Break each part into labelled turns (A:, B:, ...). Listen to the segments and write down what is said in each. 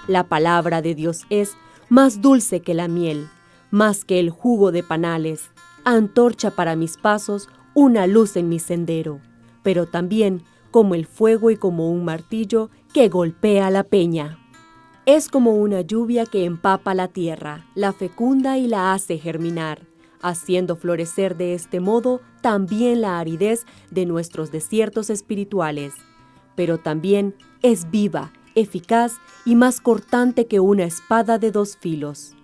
A: La palabra de Dios es más dulce que la miel, más que el jugo de panales, antorcha para mis pasos, una luz en mi sendero, pero también como el fuego y como un martillo que golpea la peña. Es como una lluvia que empapa la tierra, la fecunda y la hace germinar, haciendo florecer de este modo también la aridez de nuestros desiertos espirituales. Pero también es viva, eficaz y más cortante que una espada de dos filos.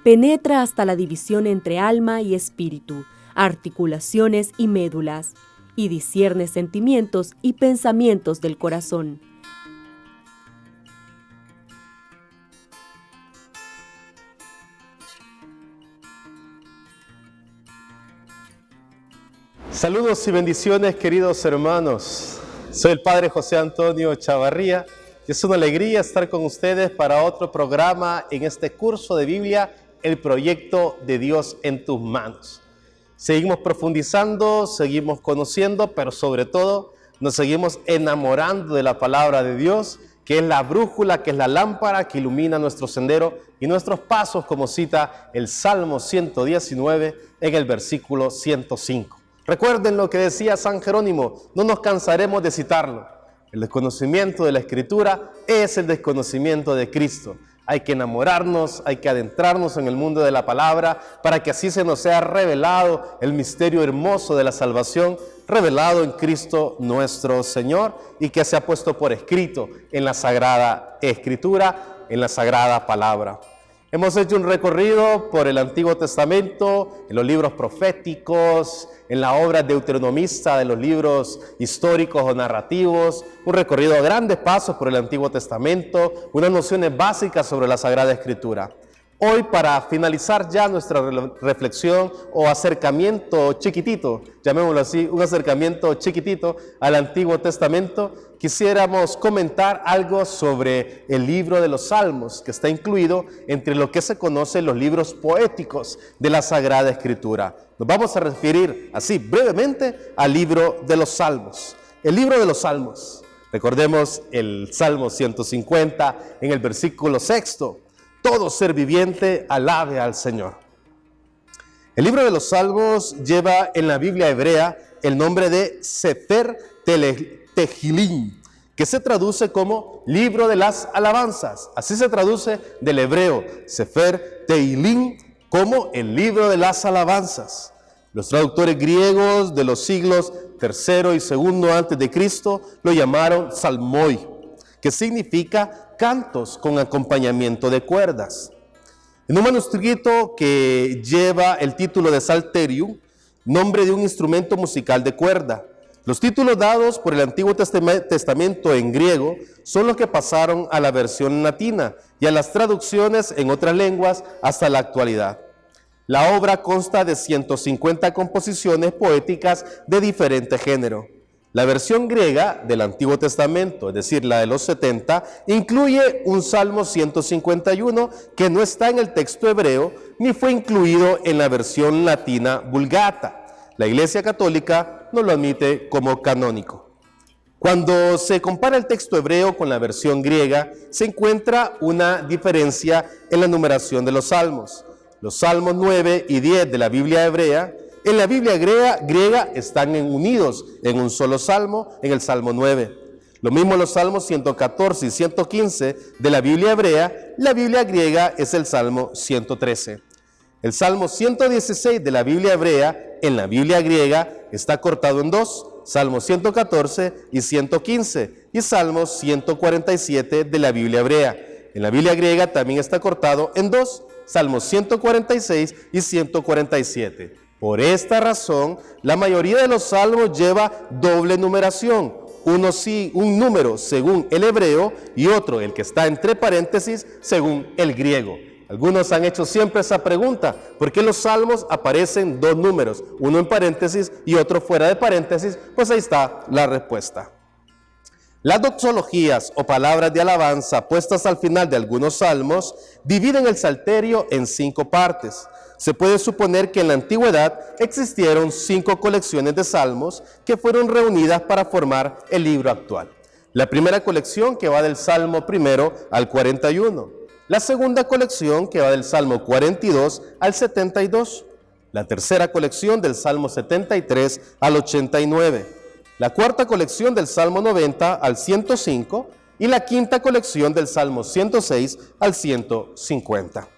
A: Penetra hasta la división entre alma y espíritu, articulaciones y médulas, y discierne sentimientos y pensamientos del corazón.
B: Saludos y bendiciones, queridos hermanos. Soy el Padre José Antonio Chavarría y es una alegría estar con ustedes para otro programa en este curso de Biblia, el proyecto de Dios en tus manos. Seguimos profundizando, seguimos conociendo, pero sobre todo nos seguimos enamorando de la palabra de Dios, que es la brújula, que es la lámpara que ilumina nuestro sendero y nuestros pasos, como cita el Salmo 119 en el versículo 105. Recuerden lo que decía San Jerónimo, no nos cansaremos de citarlo. El desconocimiento de la Escritura es el desconocimiento de Cristo. Hay que enamorarnos, hay que adentrarnos en el mundo de la palabra para que así se nos sea revelado el misterio hermoso de la salvación, revelado en Cristo nuestro Señor y que se ha puesto por escrito en la Sagrada Escritura, en la Sagrada Palabra. Hemos hecho un recorrido por el Antiguo Testamento, en los libros proféticos, en la obra deuteronomista de los libros históricos o narrativos, un recorrido a grandes pasos por el Antiguo Testamento, unas nociones básicas sobre la Sagrada Escritura. Hoy, para finalizar ya nuestra reflexión o acercamiento chiquitito, llamémoslo así, un acercamiento chiquitito al Antiguo Testamento, quisiéramos comentar algo sobre el libro de los Salmos, que está incluido entre lo que se conoce los libros poéticos de la Sagrada Escritura. Nos vamos a referir así brevemente al libro de los Salmos. El libro de los Salmos, recordemos el Salmo 150 en el versículo 6. Todo ser viviente alabe al Señor. El libro de los Salmos lleva en la Biblia hebrea el nombre de Sefer Tehilim, que se traduce como libro de las alabanzas. Así se traduce del hebreo Sefer Tehilim como el libro de las alabanzas. Los traductores griegos de los siglos III y II antes de Cristo lo llamaron Salmoi, que significa cantos con acompañamiento de cuerdas. En un manuscrito que lleva el título de Psalterium, nombre de un instrumento musical de cuerda. Los títulos dados por el Antiguo Testamento en griego son los que pasaron a la versión latina y a las traducciones en otras lenguas hasta la actualidad. La obra consta de 150 composiciones poéticas de diferente género. La versión griega del Antiguo Testamento, es decir, la de los 70, incluye un Salmo 151 que no está en el texto hebreo ni fue incluido en la versión latina Vulgata. La Iglesia Católica no lo admite como canónico. Cuando se compara el texto hebreo con la versión griega, se encuentra una diferencia en la numeración de los salmos. Los salmos 9 y 10 de la Biblia hebrea, en la Biblia griega están unidos en un solo salmo, en el Salmo 9. Lo mismo los salmos 114 y 115 de la Biblia hebrea, la Biblia griega es el Salmo 113. El Salmo 116 de la Biblia hebrea, en la Biblia griega, está cortado en dos, Salmo 114 y 115, y Salmo 147 de la Biblia hebrea. En la Biblia griega también está cortado en dos, Salmos 146 y 147. Por esta razón, la mayoría de los salmos lleva doble numeración, un número según el hebreo y otro, el que está entre paréntesis, según el griego. Algunos han hecho siempre esa pregunta, ¿por qué los salmos aparecen dos números, uno en paréntesis y otro fuera de paréntesis? Pues ahí está la respuesta. Las doxologías o palabras de alabanza puestas al final de algunos salmos dividen el Salterio en 5 partes. Se puede suponer que en la antigüedad existieron 5 colecciones de salmos que fueron reunidas para formar el libro actual. La primera colección que va del Salmo 1 al 41. La segunda colección que va del Salmo 42 al 72. La tercera colección del Salmo 73 al 89. La cuarta colección del Salmo 90 al 105. Y la quinta colección del Salmo 106 al 150.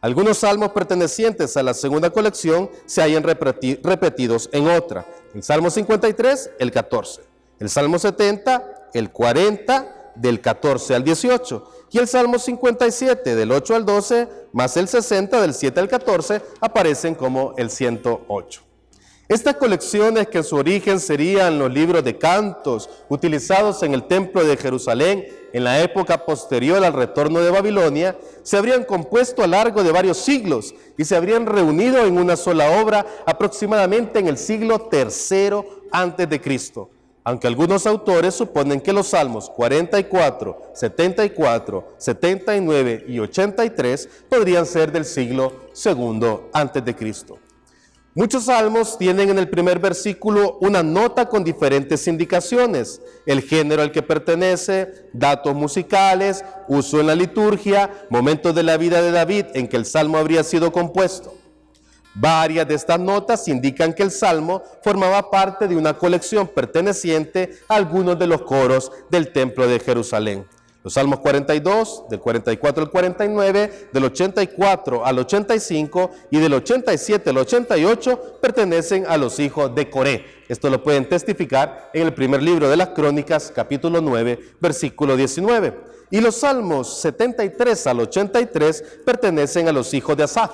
B: Algunos salmos pertenecientes a la segunda colección se hallan repetidos en otra. El Salmo 53, el 14. El Salmo 70, el 40, del 14 al 18. Y el Salmo 57, del 8 al 12, más el 60, del 7 al 14, aparecen como el 108. Estas colecciones, que en su origen serían los libros de cantos utilizados en el templo de Jerusalén en la época posterior al retorno de Babilonia, se habrían compuesto a lo largo de varios siglos y se habrían reunido en una sola obra aproximadamente en el siglo III a.C., aunque algunos autores suponen que los salmos 44, 74, 79 y 83 podrían ser del siglo II a.C. Muchos salmos tienen en el primer versículo una nota con diferentes indicaciones: el género al que pertenece, datos musicales, uso en la liturgia, momentos de la vida de David en que el salmo habría sido compuesto. Varias de estas notas indican que el salmo formaba parte de una colección perteneciente a algunos de los coros del templo de Jerusalén. Los salmos 42, del 44 al 49, del 84 al 85 y del 87 al 88 pertenecen a los hijos de Coré. Esto lo pueden testificar en el primer libro de las Crónicas, capítulo 9, versículo 19. Y los salmos 73 al 83 pertenecen a los hijos de Asaf.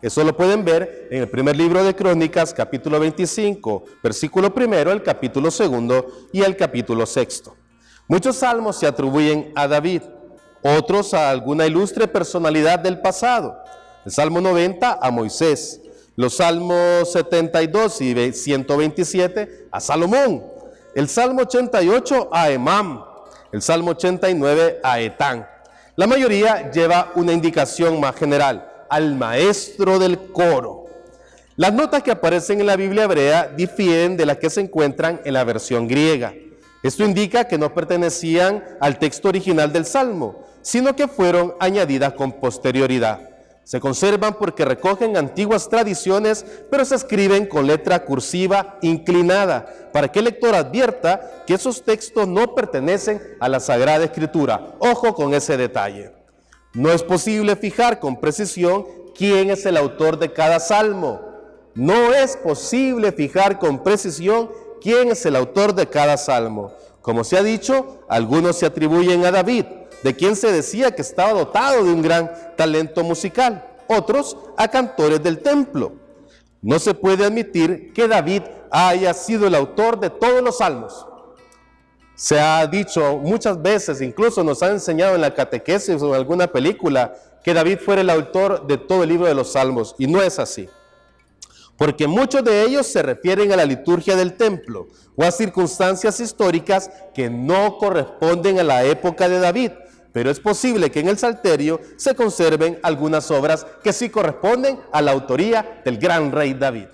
B: Eso lo pueden ver en el primer libro de Crónicas, capítulo 25, versículo 1, el capítulo 2 y el capítulo 6. Muchos salmos se atribuyen a David, otros a alguna ilustre personalidad del pasado. El Salmo 90 a Moisés, los Salmos 72 y 127 a Salomón, el Salmo 88 a Emam, el Salmo 89 a Etán. La mayoría lleva una indicación más general: al maestro del coro. Las notas que aparecen en la Biblia hebrea difieren de las que se encuentran en la versión griega. Esto indica que no pertenecían al texto original del Salmo, sino que fueron añadidas con posterioridad. Se conservan porque recogen antiguas tradiciones, pero se escriben con letra cursiva inclinada, para que el lector advierta que esos textos no pertenecen a la Sagrada Escritura. Ojo con ese detalle. No es posible fijar con precisión quién es el autor de cada salmo. No es posible fijar con precisión quién es el autor de cada salmo. Como se ha dicho, algunos se atribuyen a David, de quien se decía que estaba dotado de un gran talento musical, otros a cantores del templo. No se puede admitir que David haya sido el autor de todos los salmos. Se ha dicho muchas veces, incluso nos han enseñado en la catequesis o en alguna película, que David fuera el autor de todo el libro de los salmos, y no es así. Porque muchos de ellos se refieren a la liturgia del templo o a circunstancias históricas que no corresponden a la época de David, pero es posible que en el Salterio se conserven algunas obras que sí corresponden a la autoría del gran rey David.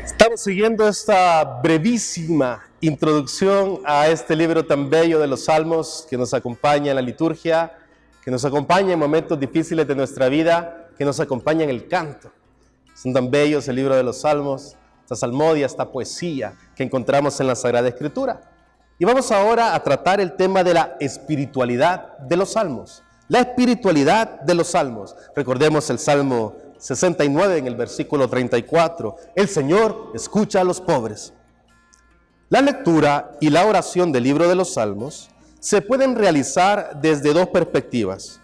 B: Estamos siguiendo esta brevísima introducción a este libro tan bello de los Salmos, que nos acompaña en la liturgia, que nos acompaña en momentos difíciles de nuestra vida, que nos acompaña en el canto. Son tan bellos el libro de los Salmos, esta salmodia, esta poesía que encontramos en la Sagrada Escritura. Y vamos ahora a tratar el tema de la espiritualidad de los Salmos. La espiritualidad de los Salmos. Recordemos el Salmo 69 en el versículo 34. El Señor escucha a los pobres. La lectura y la oración del libro de los Salmos se pueden realizar desde dos perspectivas.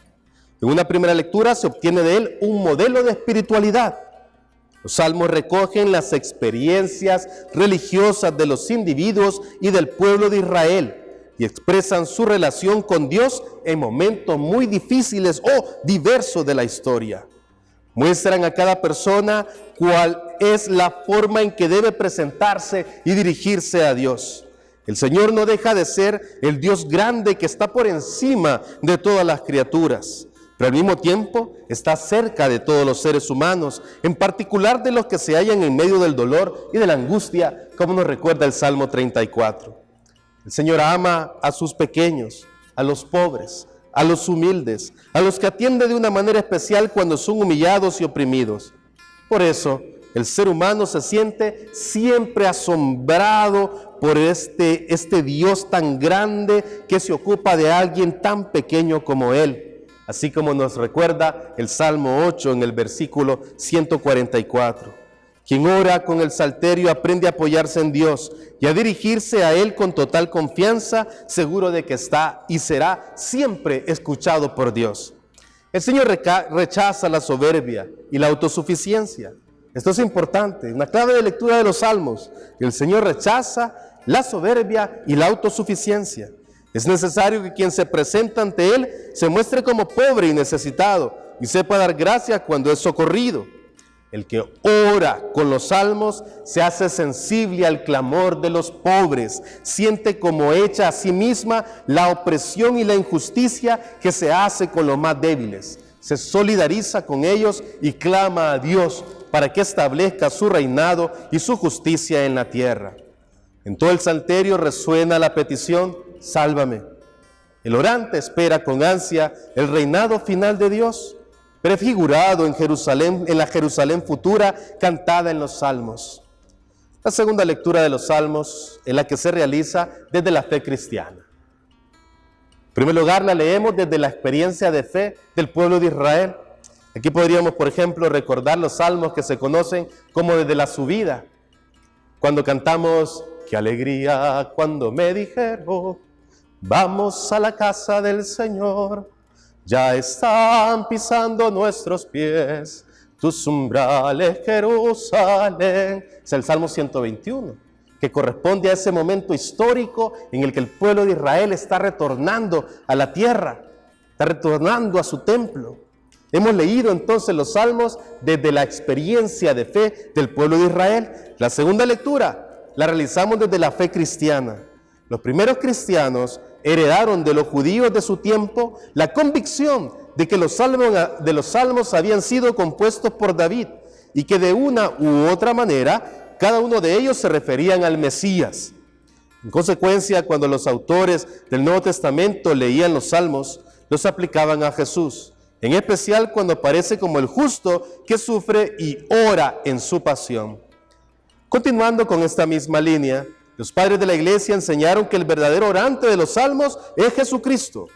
B: En una primera lectura se obtiene de él un modelo de espiritualidad. Los salmos recogen las experiencias religiosas de los individuos y del pueblo de Israel y expresan su relación con Dios en momentos muy difíciles o diversos de la historia. Muestran a cada persona cuál es la forma en que debe presentarse y dirigirse a Dios. El Señor no deja de ser el Dios grande que está por encima de todas las criaturas, pero al mismo tiempo está cerca de todos los seres humanos, en particular de los que se hallan en medio del dolor y de la angustia, como nos recuerda el Salmo 34. El Señor ama a sus pequeños, a los pobres, a los humildes, a los que atiende de una manera especial cuando son humillados y oprimidos. Por eso, el ser humano se siente siempre asombrado por este Dios tan grande que se ocupa de alguien tan pequeño como Él. Así como nos recuerda el Salmo 8 en el versículo 144. Quien ora con el salterio aprende a apoyarse en Dios y a dirigirse a Él con total confianza, seguro de que está y será siempre escuchado por Dios. El Señor rechaza la soberbia y la autosuficiencia. Esto es importante, una clave de lectura de los Salmos. El Señor rechaza la soberbia y la autosuficiencia. Es necesario que quien se presenta ante Él se muestre como pobre y necesitado y sepa dar gracias cuando es socorrido. El que ora con los salmos se hace sensible al clamor de los pobres, siente como hecha a sí misma la opresión y la injusticia que se hace con los más débiles. Se solidariza con ellos y clama a Dios para que establezca su reinado y su justicia en la tierra. En todo el salterio resuena la petición: sálvame. El orante espera con ansia el reinado final de Dios, prefigurado en Jerusalén, en la Jerusalén futura, cantada en los Salmos. La segunda lectura de los Salmos es la que se realiza desde la fe cristiana. En primer lugar, la leemos desde la experiencia de fe del pueblo de Israel. Aquí podríamos, por ejemplo, recordar los salmos que se conocen como desde la subida. Cuando cantamos: qué alegría cuando me dijeron, vamos a la casa del Señor. Ya están pisando nuestros pies tus umbrales, Jerusalén. Es el Salmo 121, que corresponde a ese momento histórico en el que el pueblo de Israel está retornando a la tierra, está retornando a su templo. Hemos leído entonces los Salmos desde la experiencia de fe del pueblo de Israel. La segunda lectura la realizamos desde la fe cristiana. Los primeros cristianos heredaron de los judíos de su tiempo la convicción de que los salmos habían sido compuestos por David y que de una u otra manera cada uno de ellos se referían al Mesías. En consecuencia, cuando los autores del Nuevo Testamento leían los salmos, los aplicaban a Jesús, en especial cuando aparece como el justo que sufre y ora en su pasión. Continuando con esta misma línea, los padres de la iglesia enseñaron que el verdadero orante de los salmos es Jesucristo,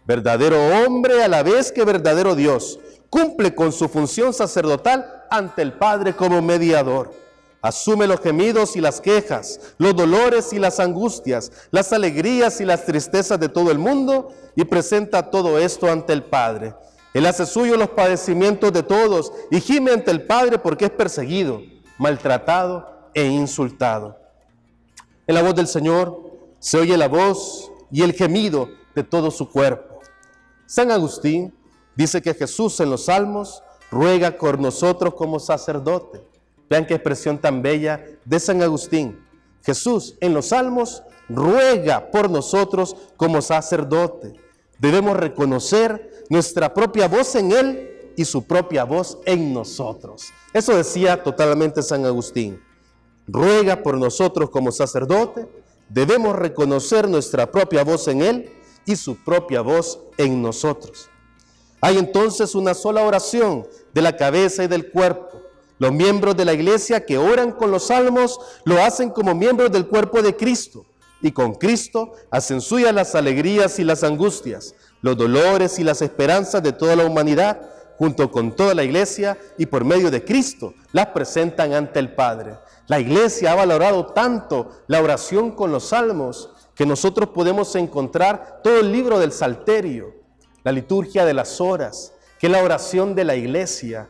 B: verdadero hombre a la vez que verdadero Dios. Cumple con su función sacerdotal ante el Padre como mediador. Asume los gemidos y las quejas, los dolores y las angustias, las alegrías y las tristezas de todo el mundo y presenta todo esto ante el Padre. Él hace suyo los padecimientos de todos y gime ante el Padre porque es perseguido, maltratado e insultado. En la voz del Señor se oye la voz y el gemido de todo su cuerpo. San Agustín dice que Jesús en los Salmos ruega por nosotros como sacerdote. Vean qué expresión tan bella de San Agustín. Jesús en los Salmos ruega por nosotros como sacerdote. Debemos reconocer nuestra propia voz en Él y su propia voz en nosotros. Eso decía totalmente San Agustín. Ruega por nosotros como sacerdote, debemos reconocer nuestra propia voz en Él y su propia voz en nosotros. Hay entonces una sola oración de la cabeza y del cuerpo. Los miembros de la iglesia que oran con los salmos lo hacen como miembros del cuerpo de Cristo y con Cristo hacen suyas las alegrías y las angustias, los dolores y las esperanzas de toda la humanidad, junto con toda la iglesia y por medio de Cristo las presentan ante el Padre. La iglesia ha valorado tanto la oración con los salmos que nosotros podemos encontrar todo el libro del Salterio, la liturgia de las horas, que es la oración de la iglesia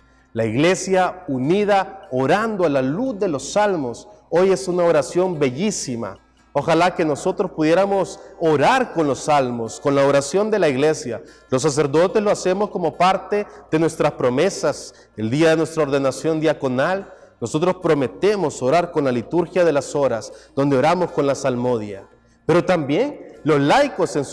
B: unida orando a la luz de los salmos. Hoy es una oración bellísima. Ojalá que nosotros pudiéramos orar con los salmos, con la oración de la iglesia. Los sacerdotes lo hacemos como parte de nuestras promesas. El día de nuestra ordenación diaconal, nosotros prometemos orar con la liturgia de las horas, donde oramos con la salmodia. Pero también los laicos en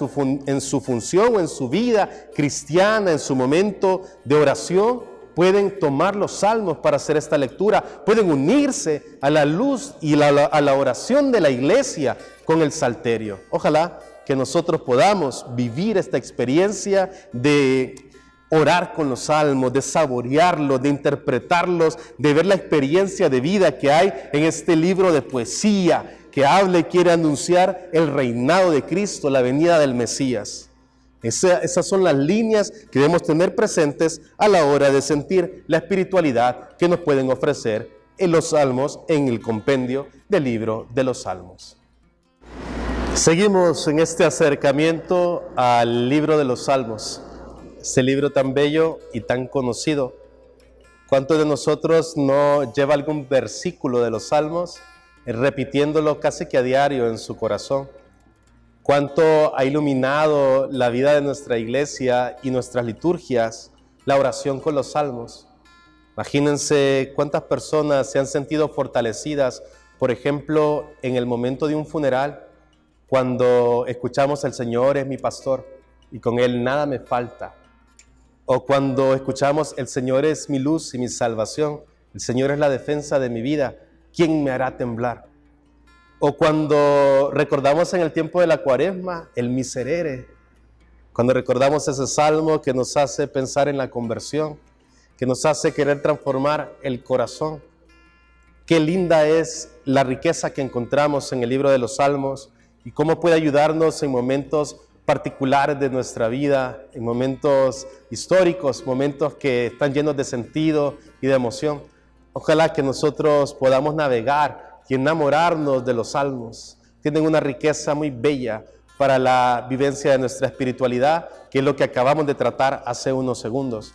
B: su función o en su vida cristiana, en su momento de oración, pueden tomar los salmos para hacer esta lectura, pueden unirse a la luz y a la oración de la iglesia con el salterio. Ojalá que nosotros podamos vivir esta experiencia de orar con los salmos, de saborearlos, de interpretarlos, de ver la experiencia de vida que hay en este libro de poesía que habla y quiere anunciar el reinado de Cristo, la venida del Mesías. Esas son las líneas que debemos tener presentes a la hora de sentir la espiritualidad que nos pueden ofrecer en los salmos, en el compendio del libro de los salmos. Seguimos en este acercamiento al libro de los salmos, este libro tan bello y tan conocido. ¿Cuántos de nosotros no lleva algún versículo de los salmos repitiéndolo casi que a diario en su corazón? ¿Cuánto ha iluminado la vida de nuestra iglesia y nuestras liturgias la oración con los salmos? Imagínense cuántas personas se han sentido fortalecidas, por ejemplo, en el momento de un funeral, cuando escuchamos el Señor es mi pastor y con Él nada me falta. O cuando escuchamos el Señor es mi luz y mi salvación, el Señor es la defensa de mi vida, ¿quién me hará temblar? O cuando recordamos en el tiempo de la Cuaresma el miserere, cuando recordamos ese salmo que nos hace pensar en la conversión, que nos hace querer transformar el corazón. Qué linda es la riqueza que encontramos en el libro de los salmos y cómo puede ayudarnos en momentos particulares de nuestra vida, en momentos históricos, momentos que están llenos de sentido y de emoción. Ojalá que nosotros podamos navegar y enamorarnos de los salmos. Tienen una riqueza muy bella para la vivencia de nuestra espiritualidad, que es lo que acabamos de tratar hace unos segundos.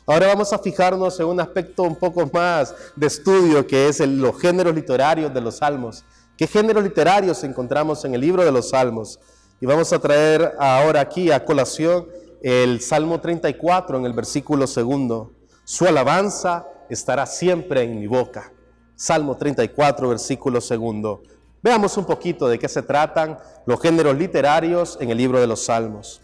B: Ahora vamos a fijarnos en un aspecto un poco más de estudio, que es los géneros literarios de los salmos. ¿Qué géneros literarios encontramos en el libro de los salmos? Y vamos a traer ahora aquí a colación el Salmo 34 en el versículo 2. Su alabanza estará siempre en mi boca. Salmo 34, versículo 2. Veamos un poquito de qué se tratan los géneros literarios en el libro de los salmos.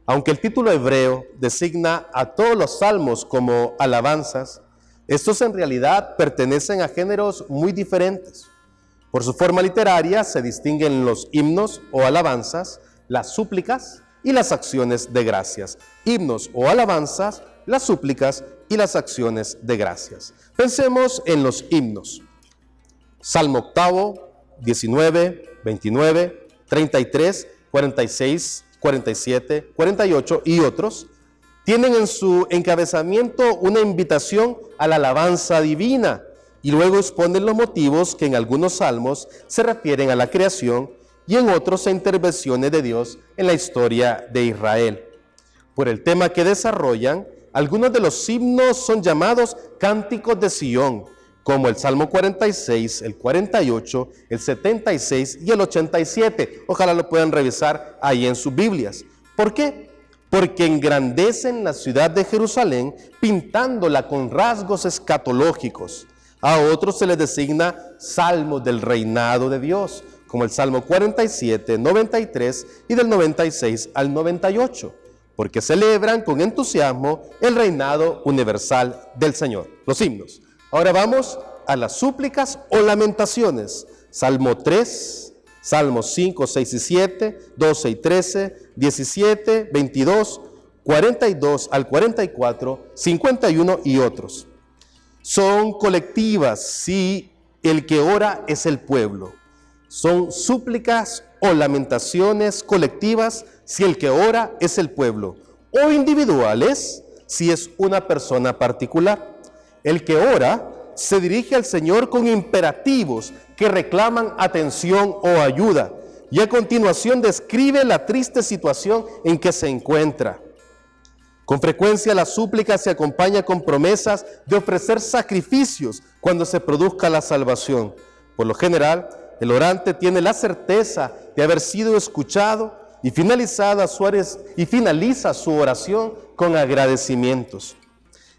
B: Aunque el título hebreo designa a todos los salmos como alabanzas, estos en realidad pertenecen a géneros muy diferentes. Por su forma literaria se distinguen los himnos o alabanzas, las súplicas y las acciones de gracias. Himnos o alabanzas, las súplicas y las acciones de gracias. Pensemos en los himnos. Salmo 8, 19, 29, 33, 46, 47, 48 y otros tienen en su encabezamiento una invitación a la alabanza divina y luego exponen los motivos que en algunos salmos se refieren a la creación y en otros a intervenciones de Dios en la historia de Israel. Por el tema que desarrollan, algunos de los himnos son llamados cánticos de Sión, como el Salmo 46, el 48, el 76 y el 87. Ojalá lo puedan revisar ahí en sus Biblias. ¿Por qué? Porque engrandecen la ciudad de Jerusalén pintándola con rasgos escatológicos. A otros se les designa salmos del reinado de Dios, como el Salmo 47, 93 y del 96 al 98. Porque celebran con entusiasmo el reinado universal del Señor. Los himnos. Ahora vamos a las súplicas o lamentaciones. Salmo 3, Salmos 5, 6 y 7, 12 y 13, 17, 22, 42 al 44, 51 y otros. Son colectivas si el que ora es el pueblo. Son súplicas o lamentaciones colectivas si el que ora es el pueblo, o individuales si es una persona particular. El que ora se dirige al Señor con imperativos que reclaman atención o ayuda, y a continuación describe la triste situación en que se encuentra. Con frecuencia la súplica se acompaña con promesas de ofrecer sacrificios cuando se produzca la salvación. Por lo general, el orante tiene la certeza de haber sido escuchado y finaliza su oración con agradecimientos.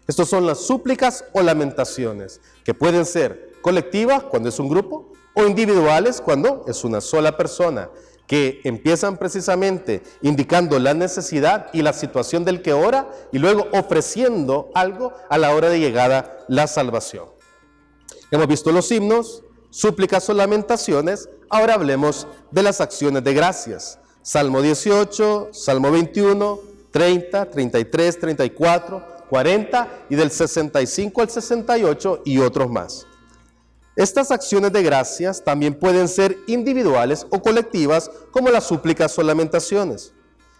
B: Estas son las súplicas o lamentaciones, que pueden ser colectivas cuando es un grupo o individuales cuando es una sola persona. que empiezan precisamente indicando la necesidad y la situación del que ora y luego ofreciendo algo a la hora de llegada la salvación. Hemos visto los himnos, súplicas o lamentaciones, ahora hablemos de las acciones de gracias. Salmo 18, Salmo 21, 30, 33, 34, 40 y del 65 al 68 y otros más. Estas acciones de gracias también pueden ser individuales o colectivas, como las súplicas o lamentaciones.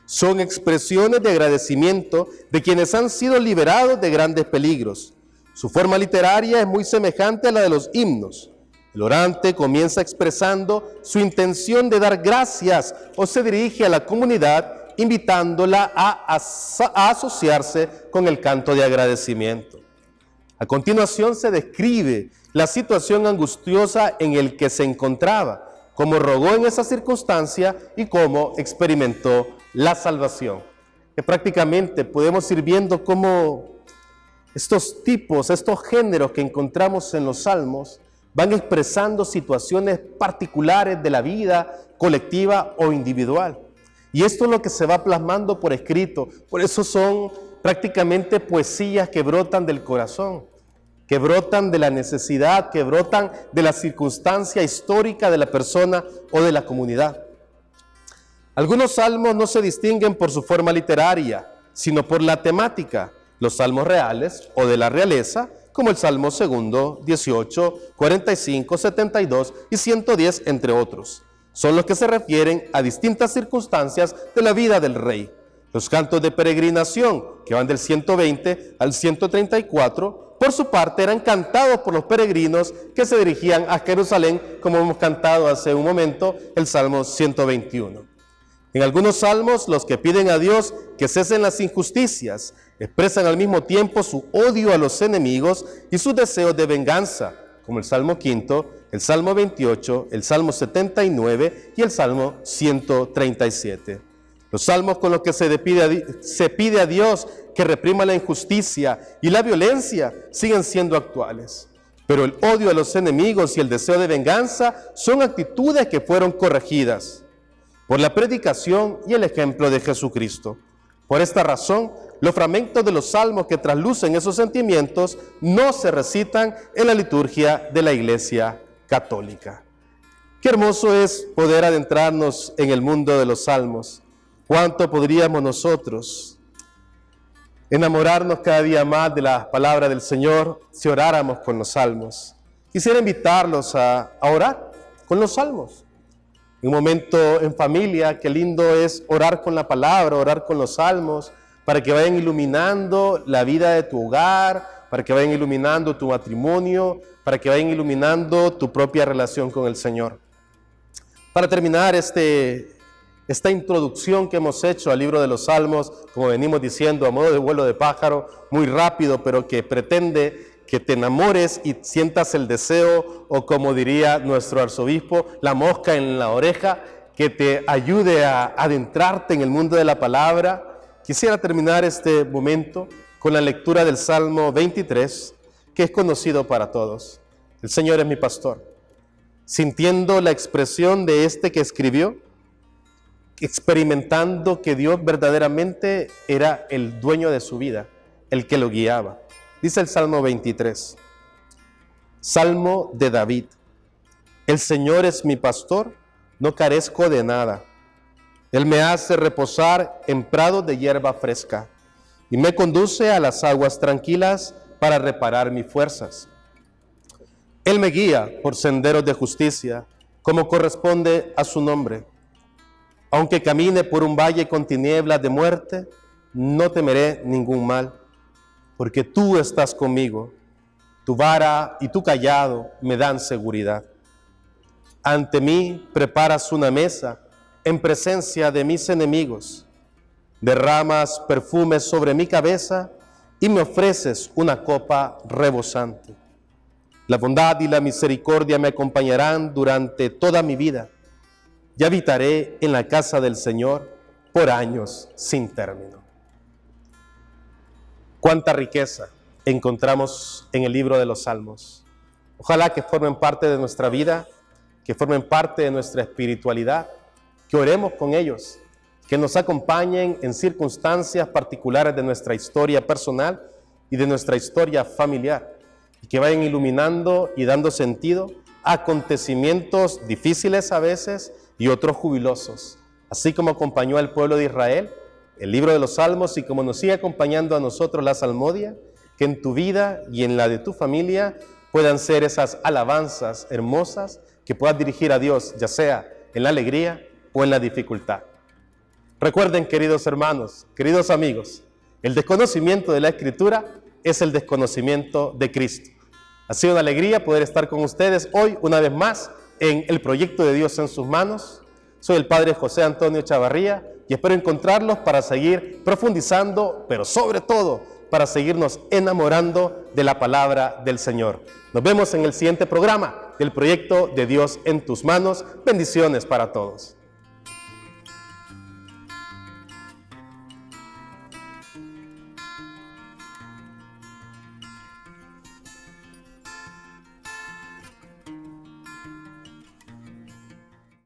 B: Son expresiones de agradecimiento de quienes han sido liberados de grandes peligros. Su forma literaria es muy semejante a la de los himnos. El orante comienza expresando su intención de dar gracias o se dirige a la comunidad invitándola a asociarse con el canto de agradecimiento. A continuación se describe la situación angustiosa en el que se encontraba, cómo rogó en esa circunstancia y cómo experimentó la salvación. Que prácticamente podemos ir viendo cómo estos géneros que encontramos en los salmos van expresando situaciones particulares de la vida colectiva o individual. Y esto es lo que se va plasmando por escrito. Por eso son prácticamente poesías que brotan del corazón, que brotan de la necesidad, que brotan de la circunstancia histórica de la persona o de la comunidad. Algunos salmos no se distinguen por su forma literaria, sino por la temática. Los salmos reales o de la realeza, como el Salmo 2, 18, 45, 72 y 110, entre otros. Son los que se refieren a distintas circunstancias de la vida del rey. Los cantos de peregrinación, que van del 120 al 134, por su parte eran cantados por los peregrinos que se dirigían a Jerusalén, como hemos cantado hace un momento, el Salmo 121. En algunos salmos, los que piden a Dios que cesen las injusticias, expresan al mismo tiempo su odio a los enemigos y sus deseos de venganza, como el Salmo 5, el Salmo 28, el Salmo 79 y el Salmo 137. Los salmos con los que se pide a Dios que reprima la injusticia y la violencia siguen siendo actuales. Pero el odio a los enemigos y el deseo de venganza son actitudes que fueron corregidas por la predicación y el ejemplo de Jesucristo. Por esta razón, los fragmentos de los salmos que traslucen esos sentimientos no se recitan en la liturgia de la Iglesia Católica. Qué hermoso es poder adentrarnos en el mundo de los salmos. ¿Cuánto podríamos nosotros enamorarnos cada día más de la palabra del Señor si oráramos con los salmos? Quisiera invitarlos a orar con los salmos. Un momento en familia, qué lindo es orar con la palabra, orar con los salmos, para que vayan iluminando la vida de tu hogar, para que vayan iluminando tu matrimonio, para que vayan iluminando tu propia relación con el Señor. Para terminar esta introducción que hemos hecho al libro de los Salmos, como venimos diciendo, a modo de vuelo de pájaro, muy rápido, pero que pretende que te enamores y sientas el deseo, o como diría nuestro arzobispo, la mosca en la oreja, que te ayude a adentrarte en el mundo de la palabra. Quisiera terminar este momento con la lectura del Salmo 23, que es conocido para todos. El Señor es mi pastor. Sintiendo la expresión de este que escribió, experimentando que Dios verdaderamente era el dueño de su vida, el que lo guiaba. Dice el Salmo 23, Salmo de David. El Señor es mi pastor, no carezco de nada. Él me hace reposar en prados de hierba fresca y me conduce a las aguas tranquilas para reparar mis fuerzas. Él me guía por senderos de justicia, como corresponde a su nombre. Aunque camine por un valle con tinieblas de muerte, no temeré ningún mal, porque tú estás conmigo. Tu vara y tu cayado me dan seguridad. Ante mí preparas una mesa en presencia de mis enemigos. Derramas perfumes sobre mi cabeza y me ofreces una copa rebosante. La bondad y la misericordia me acompañarán durante toda mi vida. Y habitaré en la casa del Señor por años sin término. Cuánta riqueza encontramos en el libro de los Salmos. Ojalá que formen parte de nuestra vida, que formen parte de nuestra espiritualidad, que oremos con ellos, que nos acompañen en circunstancias particulares de nuestra historia personal y de nuestra historia familiar, y que vayan iluminando y dando sentido a acontecimientos difíciles a veces y otros jubilosos, así como acompañó al pueblo de Israel el libro de los Salmos, y como nos sigue acompañando a nosotros la Salmodia, que en tu vida y en la de tu familia puedan ser esas alabanzas hermosas que puedas dirigir a Dios, ya sea en la alegría o en la dificultad. Recuerden, queridos hermanos, queridos amigos, el desconocimiento de la Escritura es el desconocimiento de Cristo. Ha sido una alegría poder estar con ustedes hoy una vez más en el proyecto de Dios en sus manos. Soy el Padre José Antonio Chavarría y espero encontrarlos para seguir profundizando, pero sobre todo para seguirnos enamorando de la palabra del Señor. Nos vemos en el siguiente programa del proyecto de Dios en tus manos. Bendiciones para todos.